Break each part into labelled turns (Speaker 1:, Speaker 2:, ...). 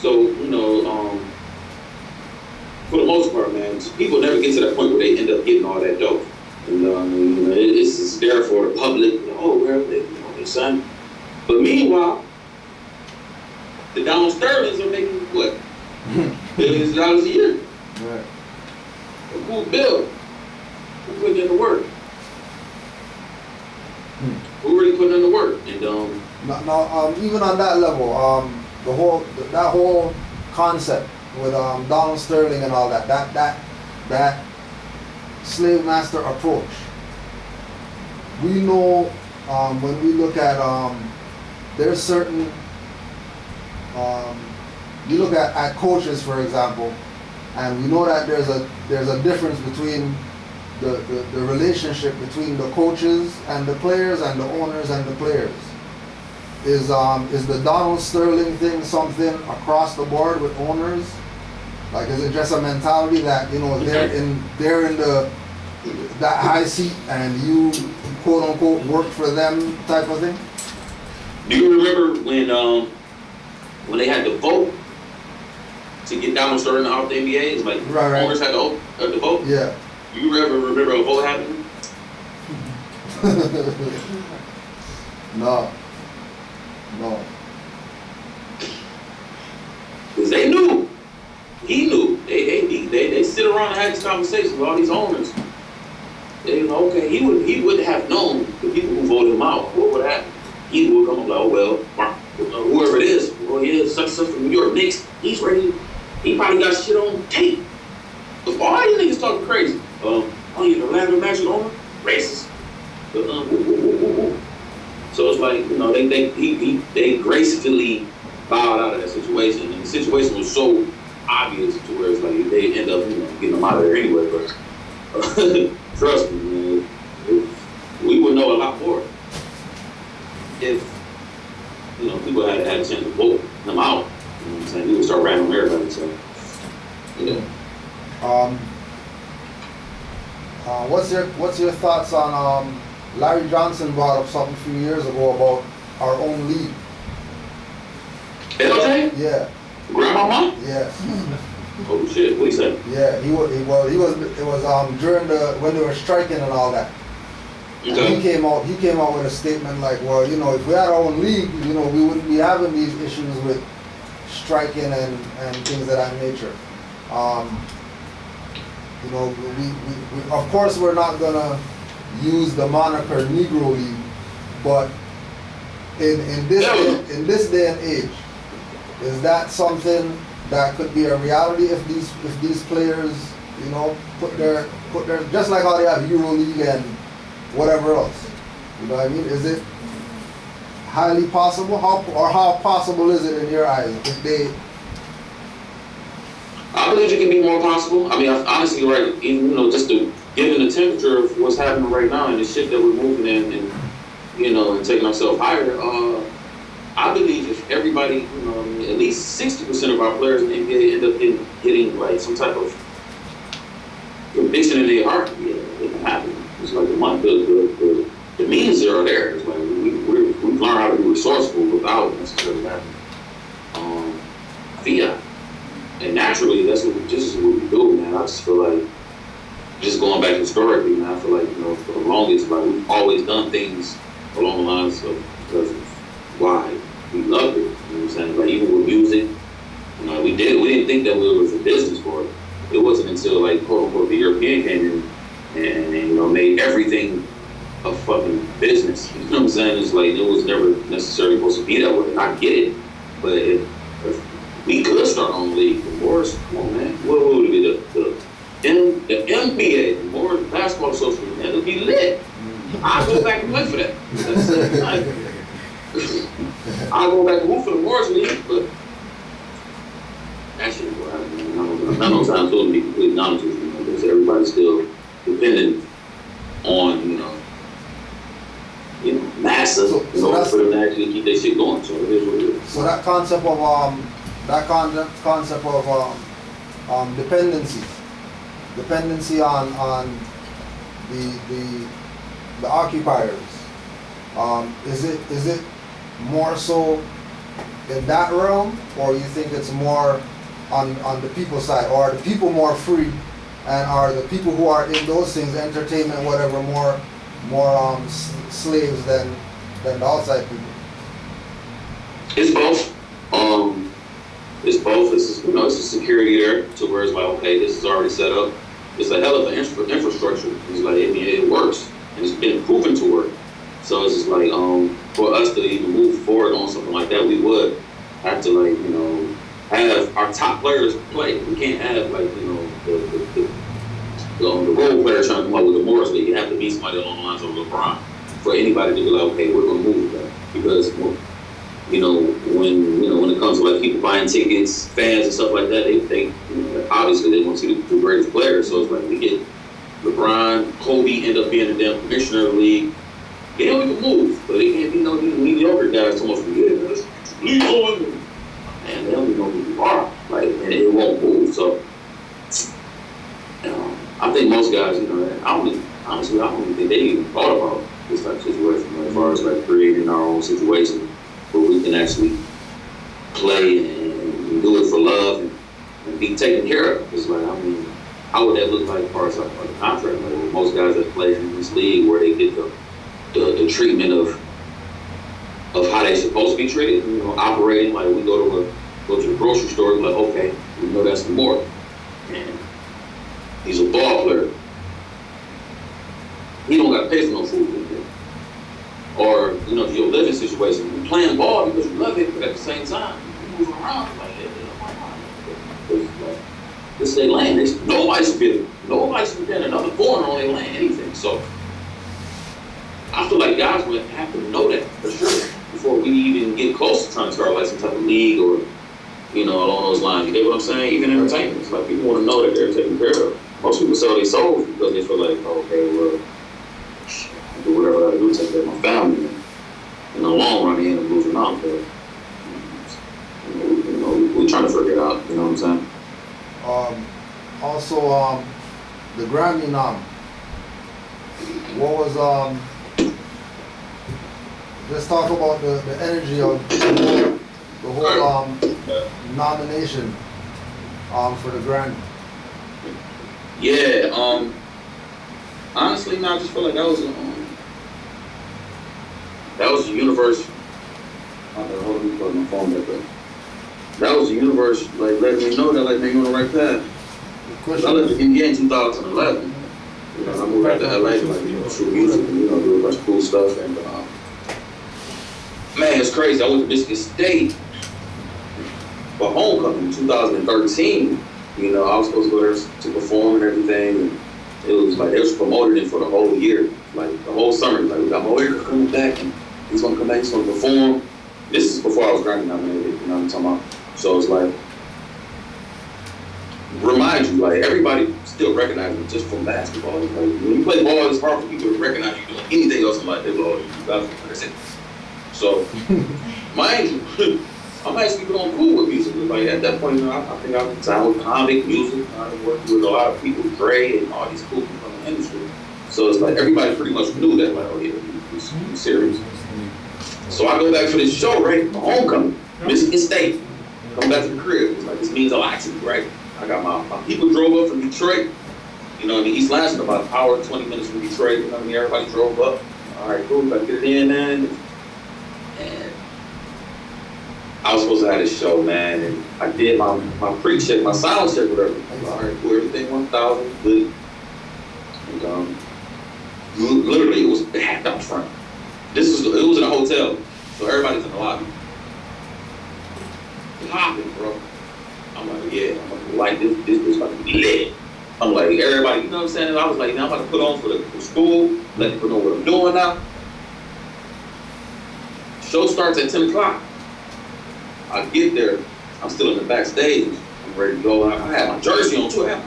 Speaker 1: So, for the most part, man, people never get to that point where they end up getting all that dope. And it's there for the public. Oh, well, they son. But meanwhile, the Donald Sterlings are making what? Billions of dollars a year.
Speaker 2: Right.
Speaker 1: Who built? Who put in the work? Who really put in the work? And
Speaker 2: now, even on that level, that whole concept with Donald Sterling and all that slave master approach. We know when we look at there's certain you look at coaches, for example, and we know that there's a difference between the relationship between the coaches and the players and the owners and the players. Is the Donald Sterling thing something across the board with owners? Like, is it just a mentality that they're in that high seat and you quote unquote work for them type of thing?
Speaker 1: Do you remember when they had to vote to get Donald Sterling off the NBA? It's like
Speaker 2: right.
Speaker 1: Owners had to vote.
Speaker 2: Yeah.
Speaker 1: Do you ever remember a vote happening?
Speaker 2: No.
Speaker 1: Because they knew. He knew. They sit around and had these conversations with all these owners. They know, okay, he would have known the people who voted him out. What would happen? He would come up like, oh well, whoever it is, well he is such from New York Knicks, he's ready. He probably got shit on tape. But all these niggas talking crazy. You the Lavender Magic owner? Racist. So it's like, they gracefully bowed out of that situation. And the situation was so obvious to where it's like they end up, getting them out of there anyway. But trust me, man, we would know a lot more if, people had a chance to vote him out. You know what I'm saying? We would start ratting on everybody. So,
Speaker 2: What's your thoughts on Larry Johnson brought up something a few years ago about our own league?
Speaker 1: LJ?
Speaker 2: Yeah.
Speaker 1: Grandmama?
Speaker 2: Yeah.
Speaker 1: Oh shit! What he said?
Speaker 2: Yeah, it was during when they were striking and all that. And
Speaker 1: Okay.
Speaker 2: he came out with a statement like, well, if we had our own league, we wouldn't be having these issues with striking and things of that nature. We of course we're not gonna use the moniker Negro League, but in this day and age, is that something that could be a reality if these players, put their just like how they have Euro League and whatever else, you know what I mean? Is it highly possible? How possible is it in your eyes if they?
Speaker 1: I believe it can be more possible. I mean, honestly, right, even, just given the temperature of what's happening right now and the shit that we're moving in and, and taking ourselves higher, I believe if everybody, at least 60% of our players in the NBA end up getting like some type of conviction in their heart, yeah, it can happen. It's like the means are there. It's like we've learned how to be resourceful without necessarily having fiat. And naturally, this is what we do, man. I just feel like, just going back historically, man, I feel like, for the longest, like, we've always done things along the lines of because of why we loved it. You know what I'm saying? Like, even with music, we didn't think that we was a business for it. It wasn't until, like, quote unquote, the European came in and made everything a fucking business. You know what I'm saying? It's like, it was never necessarily supposed to be that way. And I get it, but if we could start our own league. The Morris, come on, man. What would it be? The NBA, the Morris Basketball Association, man, it'll be lit. I'll go back and play for that. I'll go back and move for the Morris League, but that shit will happen, man. Not no time to be completely honest with you, because everybody's still dependent on, massa in order for them to actually keep their shit going. So it is what it is.
Speaker 2: So that concept of dependency on the occupiers. Is it more so in that realm, or you think it's more on the people side, or are the people more free, and are the people who are in those things, entertainment, whatever, more slaves than the outside people?
Speaker 1: It's both. It's both. It's it's a security there to where it's like, okay, this is already set up. It's a hell of an infrastructure. It's like, it works, and it's been proven to work. So it's just like, for us to even move forward on something like that, we would have to have our top players play. We can't have the role player trying to come up with a Morris League. You have to be somebody along the lines of LeBron for anybody to be like, okay, we're gonna move with that, because when it comes to like people buying tickets, fans and stuff like that, they obviously they want to see the greatest players. So it's like we get LeBron, Kobe end up being the damn commissioner of the league. Yeah, we can move, but it can't be no mediocre guys so much for years. League on, and they don't even know who you are, and it won't move. So I think most guys, honestly, I don't even think they even thought about this type of situation, as far as like creating our own situation where we can actually play and do it for love and be taken care of. It's like, how would that look like as far as like a contract? Like most guys that play in this league, where they get the treatment of how they're supposed to be treated, operating like we go to the grocery store, like, okay, we know that's more. And he's a ball player. He don't got to pay for no food. Or, your living situation, you're playing ball because you love it, but at the same time, you move around like, this is their lane. Nobody should be in another corner on their lane, anything. So I feel like guys would have to know that for sure before we even get close to trying to start like some type of league or, along those lines. You get what I'm saying? Even entertainment. It's like people want to know that they're taken care of. Most people sell their souls because they feel like, okay, well, I do whatever I do to take care of my family. And in the long run, they end up losing out. But, we're trying to figure it out. You know what I'm saying?
Speaker 2: Also, the Grammy nom. What was let's talk about the energy of the whole nomination for the Grammy.
Speaker 1: Yeah, honestly, I just feel like that was the universe. Hold on, let me put my phone back up. That was the universe, like, letting me know that, like, man, you're on the right path. I left the NBA in 2011. I moved out to LA to, shoot music and, do a bunch of cool stuff. And, man, it's crazy. I went to Michigan State for homecoming in 2013. I was supposed to go there to perform and everything. And it was like, they was promoting it for the whole year. Like, the whole summer. Like, we got Moira coming back, and he's going to come back, he's going to perform. This is before I was Grammy nominated, you know what I'm talking about? So it's like, remind you, like, everybody still recognizes me just from basketball. Like, when you play ball, it's hard for people to recognize you doing anything else in life. They go, that's it. So, mind you, I'm actually going cool with music. Like, at that point, I think I was signed with comic music. I worked with a lot of people, Dre, and all these cool people in the industry. So it's like, everybody pretty much knew that, like, oh yeah, he's serious. So I go back for this show, right? For homecoming, Michigan State. Come back to the crib. It's like, this means a lot to me, right? I got my people drove up from Detroit. East Lansing, about an hour, 20 minutes from Detroit. Everybody drove up. All right, cool. Got to get it in, man. And I was supposed to have this show, man. And I did my pre-check, my sound check, whatever. All right, cool. Everything 1,000, good. And literally, it had out front. It was in a hotel, so everybody's in the lobby. Popping, bro. I'm like, yeah, I'm like this is about to be lit. I'm like, everybody, you know what I'm saying? I was like, now I'm about to put on for school, let people know what I'm doing now. Show starts at 10 o'clock. I get there, I'm still in the backstage. I'm ready to go. I had my jersey on too. I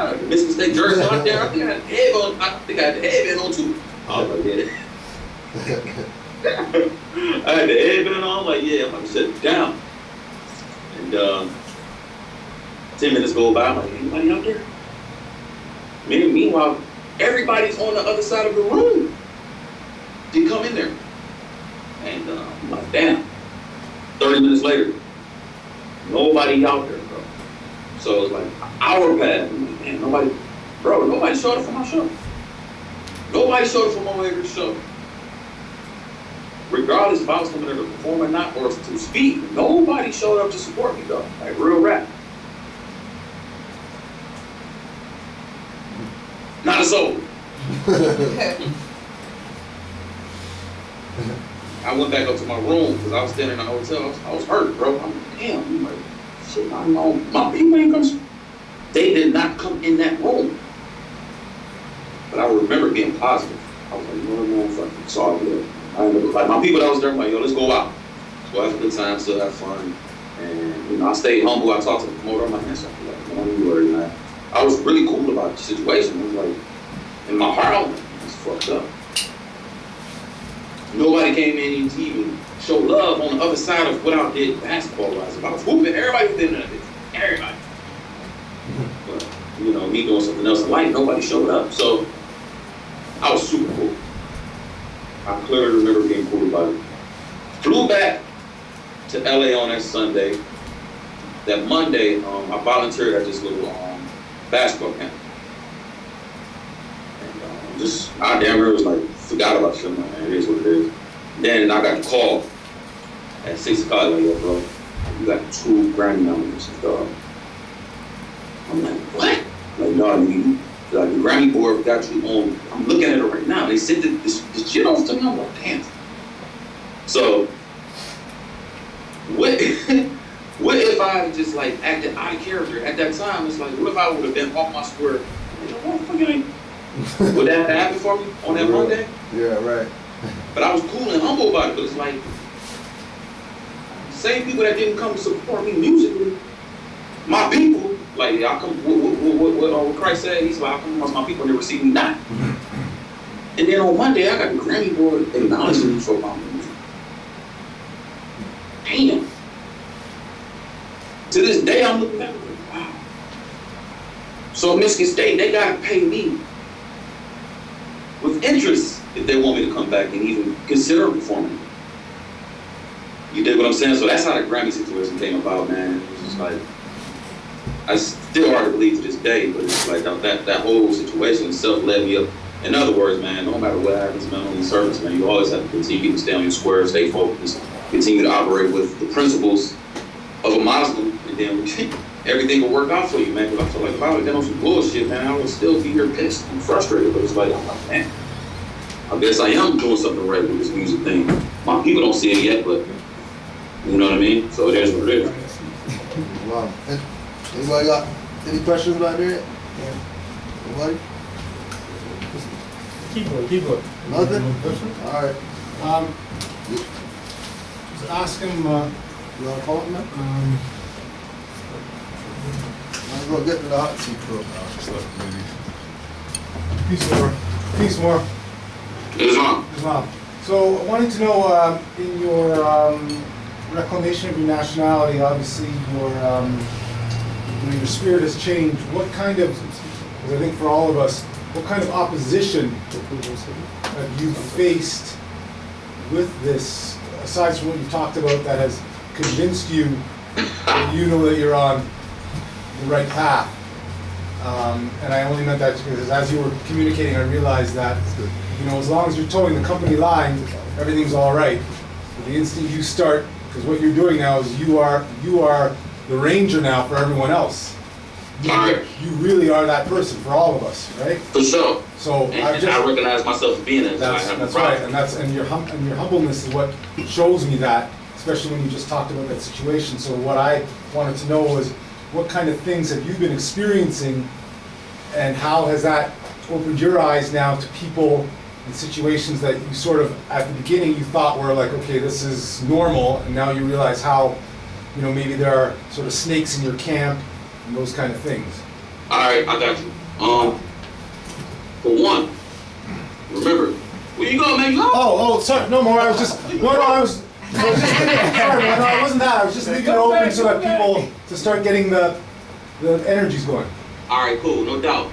Speaker 1: had the Michigan State jersey on there. I think I had the headband on too. I was like, yeah. I had the headband on. I'm like, yeah, I'm about to shut it down. And 10 minutes go by. I'm like, anybody out there? Meanwhile, everybody's on the other side of the room. They come in there. And I'm like, damn. 30 minutes minutes later, nobody out there, bro. So it's like an hour passed. I'm like, man, nobody showed up for my show. Nobody showed up for my Waver's show. Regardless if I was coming there to perform or not, or to speak, nobody showed up to support me, though. Like, real rap. Not a soul. I went back up to my room because I was staying in the hotel. I was hurt, bro. I'm like, damn. I'm like, shit, I know. My people ain't come. They did not come in that room. But I remember being positive. I was like, you know what, man, fuck it. It's all good. Like, my people that was there, I'm like, yo, let's go out. Let's go have a good time, still have fun. And, you know, I stayed humble. I talked to the promoter. I'm like, man, something like, don't even worry, man. I was really cool about the situation. It was like, in my heart, I was like, it's fucked up. Nobody came in to even show love on the other side of what I did basketball-wise. If I was hooping, everybody was in there. Everybody. But, you know, me doing something else in life, nobody showed up. So, I was super cool. I clearly remember being cool about it. Flew back to LA on that Sunday. That Monday, I volunteered at this little basketball camp. And I damn near was like, forgot about shit, man. It is what it is. Then I got the call at 6 o'clock, like, yo, bro, you got 2 Grammy nominations, dog. I'm like, what? Like, no, you, like, the Grammy board got you on. I'm looking at it right now. They sent this shit off to me. I'm like, damn. So, what if I had just, like, acted out of character at that time? It's like, what if I would have been off my square? You know, what the fuck ain't? Would that happen for me on that Monday?
Speaker 2: Yeah, right.
Speaker 1: But I was cool and humble about it. But it's like, same people that didn't come to support me musically, my people, like, I come, what Christ said, he's like, I come amongst my people and they receive me not. And then on Monday, I got the Grammy board acknowledging me for my music. Damn. To this day, I'm looking back and like, wow. So Michigan State, they gotta pay me with interest if they want me to come back and even consider performing. You dig what I'm saying? So that's how the Grammy situation came about, man. It was just like, it's still hard to believe to this day, but it's like that whole situation itself led me up. In other words, man, no matter what happens, man, on the surface, man, you always have to continue to stay on your square, stay focused, continue to operate with the principles of a Muslim, and then everything will work out for you, man. Because I feel like if I would have done some bullshit, man, I would still be here pissed and frustrated. But it's like, I'm like, man, I guess I am doing something right with this music thing. My people don't see it yet, but you know what I mean? So it is what it is.
Speaker 2: Wow. Anybody got any questions about that? Yeah. Nobody?
Speaker 3: Keep going.
Speaker 2: Nothing? All right.
Speaker 3: Just ask him,
Speaker 2: You want to call it, man? Let's go get to the hot seat, bro.
Speaker 3: Peace more.
Speaker 1: Islam.
Speaker 3: Islam. So I wanted to know, in your reclamation of your nationality, obviously your spirit has changed. What kind of, because I think for all of us, what kind of opposition have you faced with this, aside from what you talked about, that has convinced you that you know that you're on the right path? And I only meant that because as you were communicating, I realized that, you know, as long as you're towing the company line, everything's all right. But the instant you start, because what you're doing now is you are the ranger now for everyone else. You really are that person for all of us, right?
Speaker 1: For sure.
Speaker 3: So
Speaker 1: I recognize myself as being that.
Speaker 3: That's right, and your humbleness is what shows me that, especially when you just talked about that situation. So what I wanted to know was, what kind of things have you been experiencing, and how has that opened your eyes now to people in situations that you sort of, at the beginning, you thought were like, okay, this is normal, and now you realize how, you know, maybe there are sort of snakes in your camp and those kind of things.
Speaker 1: All right, I got you. For one, remember, where you go, man? You go?
Speaker 3: Oh, sorry, no more. I was just, sorry, man, no, it wasn't that. I was just leaving it open so that people to start getting the energies going.
Speaker 1: All right, cool, no doubt.